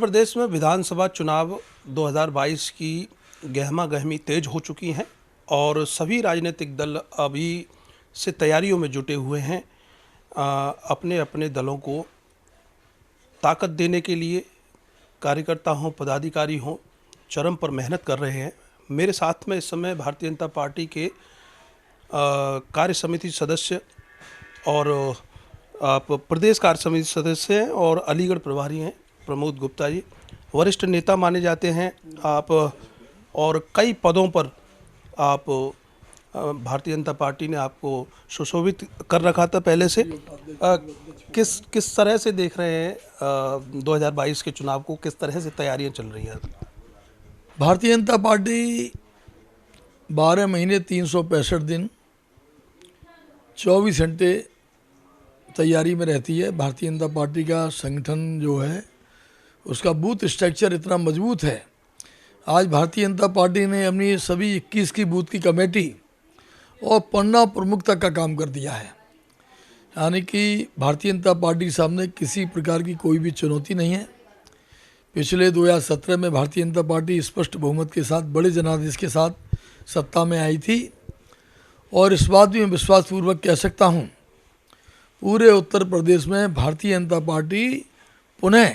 प्रदेश में विधानसभा चुनाव 2022 की गहमा गहमी तेज हो चुकी हैं और सभी राजनीतिक दल अभी से तैयारियों में जुटे हुए हैं। अपने अपने दलों को ताकत देने के लिए कार्यकर्ता हों, पदाधिकारी हों, चरम पर मेहनत कर रहे हैं। मेरे साथ में इस समय भारतीय जनता पार्टी के कार्य समिति सदस्य और आप प्रदेश कार्य समिति सदस्य हैं और अलीगढ़ प्रभारी हैं प्रमोद गुप्ता जी, वरिष्ठ नेता माने जाते हैं आप, और कई पदों पर आप भारतीय जनता पार्टी ने आपको सुशोभित कर रखा था पहले से। किस तरह से देख रहे हैं 2022 के चुनाव को, किस तरह से तैयारियां चल रही हैं? भारतीय जनता पार्टी 12 महीने 365 दिन 24 घंटे तैयारी में रहती है। भारतीय जनता पार्टी का संगठन जो है उसका बूथ स्ट्रक्चर इतना मजबूत है। आज भारतीय जनता पार्टी ने अपनी सभी 21 की बूथ की कमेटी और पन्ना प्रमुखता का काम कर दिया है। यानी कि भारतीय जनता पार्टी के सामने किसी प्रकार की कोई भी चुनौती नहीं है। पिछले 2017 में भारतीय जनता पार्टी स्पष्ट बहुमत के साथ, बड़े जनादेश के साथ सत्ता में आई थी और इस बात भी मैं विश्वासपूर्वक कह सकता हूँ, पूरे उत्तर प्रदेश में भारतीय जनता पार्टी पुनः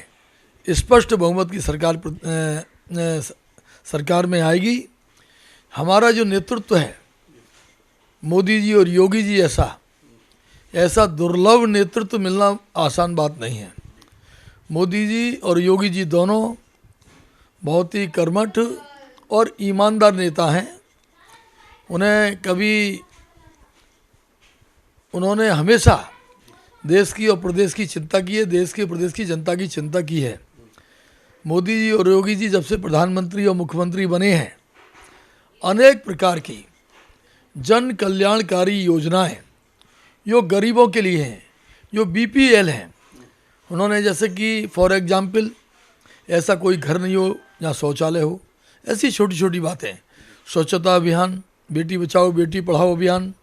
स्पष्ट बहुमत की सरकार में आएगी। हमारा जो नेतृत्व है, मोदी जी और योगी जी, ऐसा दुर्लभ नेतृत्व मिलना आसान बात नहीं है। मोदी जी और योगी जी दोनों बहुत ही कर्मठ और ईमानदार नेता हैं। उन्होंने हमेशा देश की और प्रदेश की चिंता की है, देश की और प्रदेश की जनता की चिंता की है। मोदी जी और योगी जी जब से प्रधानमंत्री और मुख्यमंत्री बने हैं, अनेक प्रकार की जन कल्याणकारी योजनाएं जो गरीबों के लिए हैं, जो बीपीएल हैं, उन्होंने जैसे कि फॉर एग्जाम्पल ऐसा कोई घर नहीं हो जहाँ शौचालय हो, ऐसी छोटी छोटी बातें, स्वच्छता अभियान, बेटी बचाओ बेटी पढ़ाओ अभियान,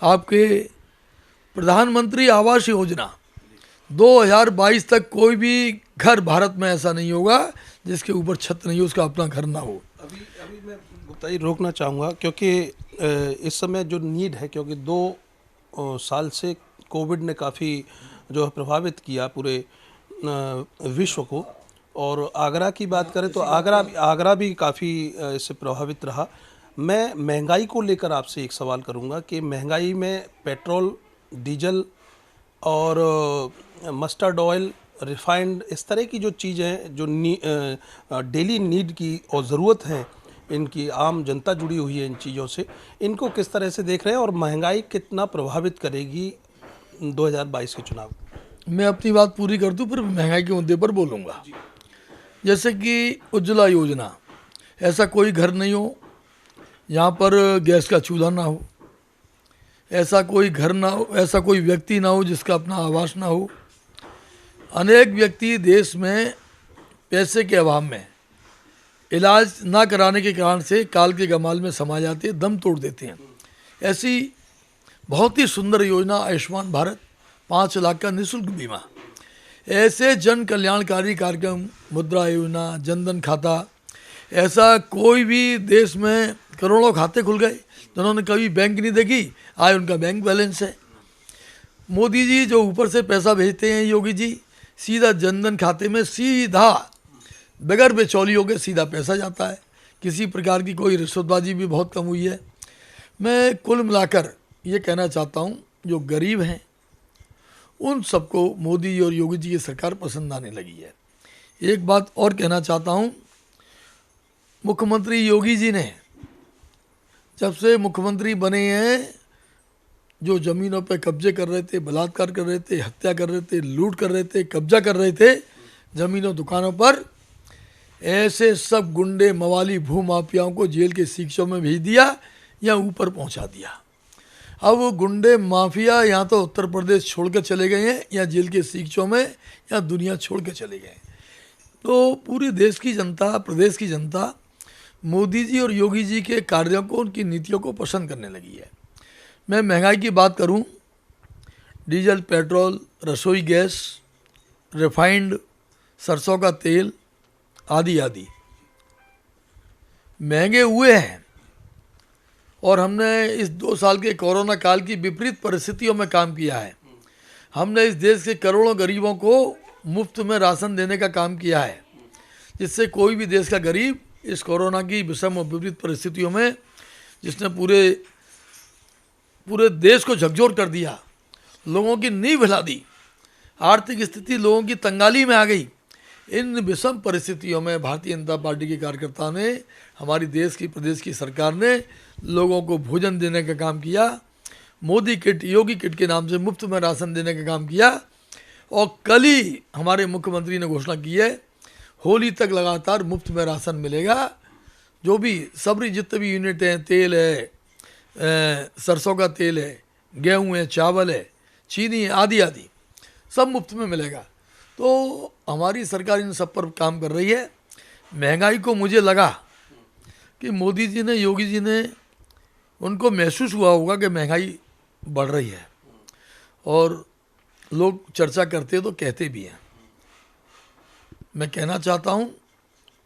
आपके प्रधानमंत्री आवास योजना, 2022 तक कोई भी घर भारत में ऐसा नहीं होगा जिसके ऊपर छत नहीं हो, उसका अपना घर ना हो। अभी मैं गुप्ता जी रोकना चाहूँगा क्योंकि इस समय जो नीड है, क्योंकि 2 साल से कोविड ने काफ़ी जो है प्रभावित किया पूरे विश्व को, और आगरा की बात करें तो आगरा भी काफ़ी इससे प्रभावित रहा। मैं महंगाई को लेकर आपसे एक सवाल करूंगा कि महंगाई में पेट्रोल, डीजल और मस्टर्ड ऑयल, रिफाइंड, इस तरह की जो चीज़ें हैं जो डेली नीड की और ज़रूरत है, इनकी आम जनता जुड़ी हुई है इन चीज़ों से, इनको किस तरह से देख रहे हैं और महंगाई कितना प्रभावित करेगी 2022 के चुनाव? मैं अपनी बात पूरी कर दूं, फिर महंगाई के मुद्दे पर बोलूँगा। जैसे कि उज्ज्वला योजना, ऐसा कोई घर नहीं हो यहाँ पर गैस का चूल्हा ना हो, ऐसा कोई घर ना हो, ऐसा कोई व्यक्ति ना हो जिसका अपना आवास ना हो। अनेक व्यक्ति देश में पैसे के अभाव में इलाज ना कराने के कारण से काल के गमाल में समा जाते हैं, दम तोड़ देते हैं। ऐसी बहुत ही सुंदर योजना आयुष्मान भारत, 5 लाख का निःशुल्क बीमा, ऐसे जन कल्याणकारी कार्यक्रम, मुद्रा योजना, जनधन खाता, ऐसा कोई भी देश में करोड़ों खाते खुल गए जिन्होंने कभी बैंक नहीं देखी, आज उनका बैंक बैलेंस है। मोदी जी जो ऊपर से पैसा भेजते हैं, योगी जी सीधा जनधन खाते में सीधा बगैर बिचौलियों के सीधा पैसा जाता है। किसी प्रकार की कोई रिश्वतबाजी भी बहुत कम हुई है। मैं कुल मिलाकर ये कहना चाहता हूँ, जो गरीब हैं उन सबको मोदी जी और योगी जी की सरकार पसंद आने लगी है। एक बात और कहना चाहता हूँ, मुख्यमंत्री योगी जी ने जब से मुख्यमंत्री बने हैं, जो ज़मीनों पे कब्जे कर रहे थे, बलात्कार कर रहे थे, हत्या कर रहे थे, लूट कर रहे थे, कब्जा कर रहे थे ज़मीनों दुकानों पर, ऐसे सब गुंडे मवाली भूमाफियाओं को जेल के सीक्षों में भेज दिया या ऊपर पहुंचा दिया। अब वो गुंडे माफिया या तो उत्तर प्रदेश छोड़ कर चले गए हैं, या जेल के सीक्षों में, या दुनिया छोड़ के चले गए। तो पूरे देश की जनता, प्रदेश की जनता मोदी जी और योगी जी के कार्यों को, उनकी नीतियों को पसंद करने लगी है। मैं महंगाई की बात करूं, डीजल, पेट्रोल, रसोई गैस, रिफाइंड, सरसों का तेल, आदि आदि महंगे हुए हैं। और हमने इस 2 साल के कोरोना काल की विपरीत परिस्थितियों में काम किया है। हमने इस देश के करोड़ों गरीबों को मुफ्त में राशन देने का काम किया है, जिससे कोई भी देश का गरीब इस कोरोना की विषम और विपरीत परिस्थितियों में, जिसने पूरे देश को झकझोर कर दिया, लोगों की नींव हिला दी, आर्थिक स्थिति लोगों की तंगाली में आ गई, इन विषम परिस्थितियों में भारतीय जनता पार्टी के कार्यकर्ता ने, हमारी देश की प्रदेश की सरकार ने लोगों को भोजन देने का काम किया, मोदी किट, योगी किट के नाम से मुफ्त में राशन देने का काम किया। और कल ही हमारे मुख्यमंत्री ने घोषणा की है, होली तक लगातार मुफ्त में राशन मिलेगा। जो भी सब्री जितने भी यूनिट हैं, तेल है, सरसों का तेल है, गेहूँ है, चावल है, चीनी है, आदि आदि सब मुफ्त में मिलेगा। तो हमारी सरकार इन सब पर काम कर रही है। महंगाई को मुझे लगा कि मोदी जी ने, योगी जी ने, उनको महसूस हुआ होगा कि महंगाई बढ़ रही है, और लोग चर्चा करते तो कहते भी हैं। मैं कहना चाहता हूँ,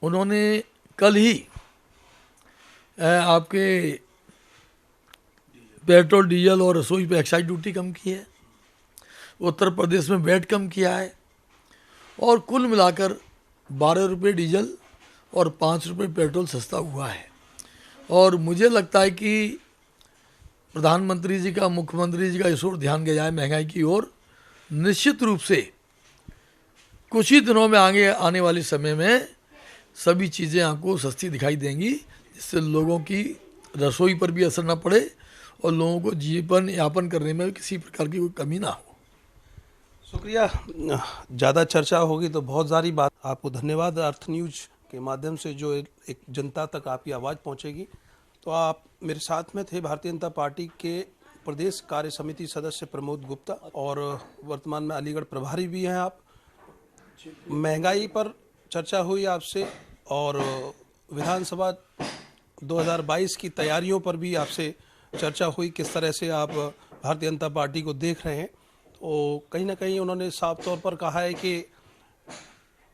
उन्होंने कल ही आपके पेट्रोल, डीजल और रसोई पे एक्साइज ड्यूटी कम की है, उत्तर प्रदेश में वैट कम किया है, और कुल मिलाकर 12 रुपये डीजल और 5 रुपये पेट्रोल सस्ता हुआ है। और मुझे लगता है कि प्रधानमंत्री जी का, मुख्यमंत्री जी का इस ओर ध्यान गया है महंगाई की ओर। निश्चित रूप से कुछ ही दिनों में आगे आने वाले समय में सभी चीज़ें आपको सस्ती दिखाई देंगी, जिससे लोगों की रसोई पर भी असर ना पड़े और लोगों को जीवन यापन करने में किसी प्रकार की कोई कमी ना हो। शुक्रिया। ज़्यादा चर्चा होगी तो बहुत सारी बात। आपको धन्यवाद। अर्थ न्यूज के माध्यम से जो एक जनता तक आपकी आवाज़ पहुंचेगी। तो आप मेरे साथ में थे भारतीय जनता पार्टी के प्रदेश कार्य समिति सदस्य प्रमोद गुप्ता, और वर्तमान में अलीगढ़ प्रभारी भी हैं आप। महंगाई पर चर्चा हुई आपसे, और विधानसभा 2022 की तैयारियों पर भी आपसे चर्चा हुई, किस तरह से आप भारतीय जनता पार्टी को देख रहे हैं। तो कहीं ना कहीं उन्होंने साफ तौर पर कहा है कि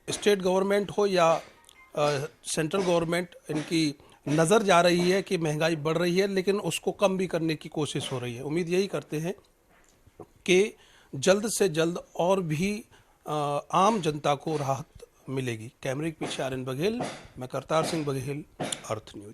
स्टेट गवर्नमेंट हो या सेंट्रल गवर्नमेंट, इनकी नज़र जा रही है कि महंगाई बढ़ रही है, लेकिन उसको कम भी करने की कोशिश हो रही है। उम्मीद यही करते हैं कि जल्द से जल्द और भी आम जनता को राहत मिलेगी। कैमरे के पीछे आर्यन बघेल, मैं करतार सिंह बघेल, अर्थ न्यूज।